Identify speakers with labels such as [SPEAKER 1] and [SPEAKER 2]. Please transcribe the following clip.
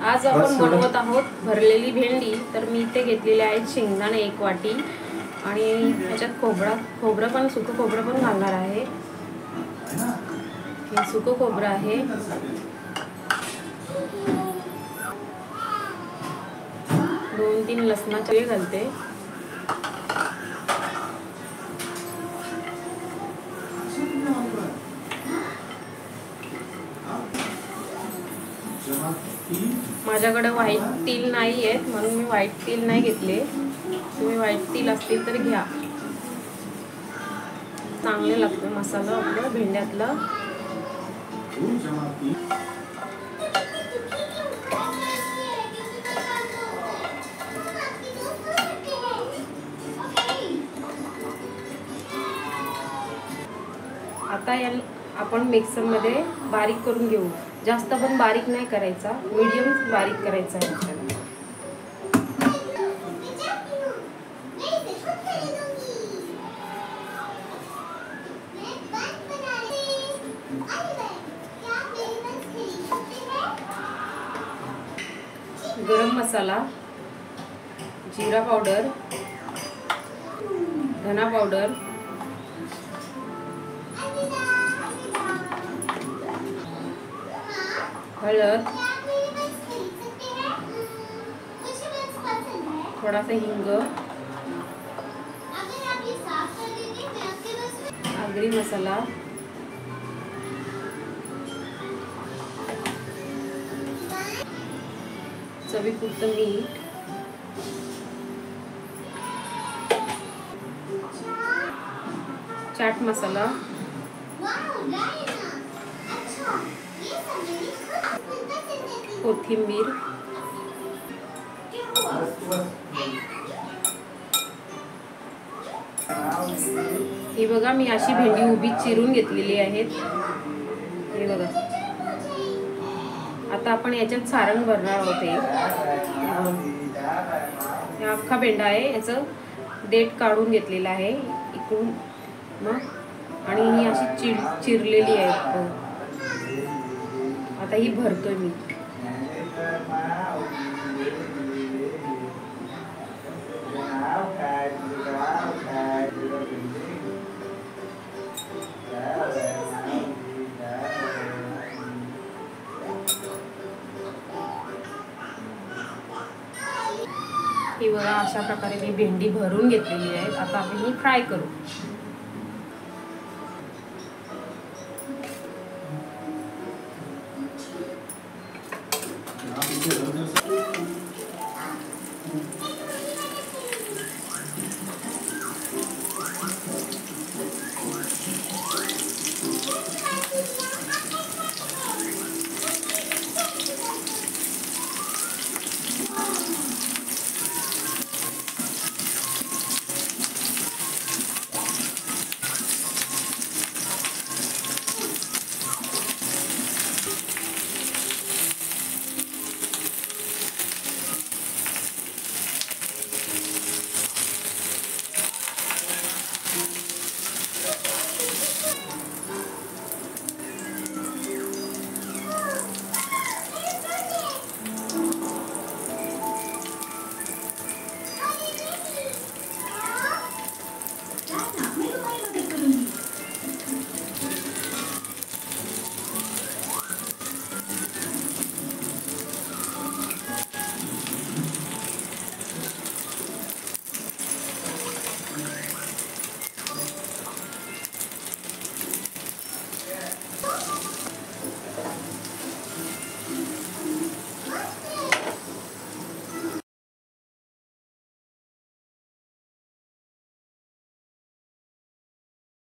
[SPEAKER 1] आज आपण बनवत आहोत भरलेली भेंडी। तर मी इथे घेतलेले आहेत शेंगदाणे 1 वाटी आणि याच्यात खोबरं पण सुकं खोबरं पण घालणार आहे। हे सुकं खोबरं आहे, 2-3 लसणाचे घालते, माझ्याकडे व्हाईट तीळ नाही आहेत म्हणून मी व्हाईट तीळ नाही घेतले। तुम्ही व्हाईट तीळ असतील तर घ्या, चांगले लागते मसाला आपल्या भेंड्यातला। आता याला आपण मिक्सर मध्ये बारीक करून घेऊ। जास्त पण बारीक नाही करायचा, मीडियम बारीक करायचा आहे। गरम मसाला, जीरा पावडर, धना पावडर, हळद, थोड़ा सा हिंग, आगरी मसाला, चवीपुरतं मीठ, चाट मसाला, कोथिंबीर, हे बघा मी अशी भेंडी उभी चिरून घेतलेली आहेत। हे बघा, आता आपण याच्यात सारण भरणार आहोत। हे अख्खा भेंडा आहे, याचं देठ काढून घेतलेलं आहे इकडून मग, आणि ही अशी चिरलेली आहे। आता ही भरतोय मी। ही बघा अशा प्रकारे मी भेंडी भरून घेतलेली आहे। आता आपण ही फ्राय करू।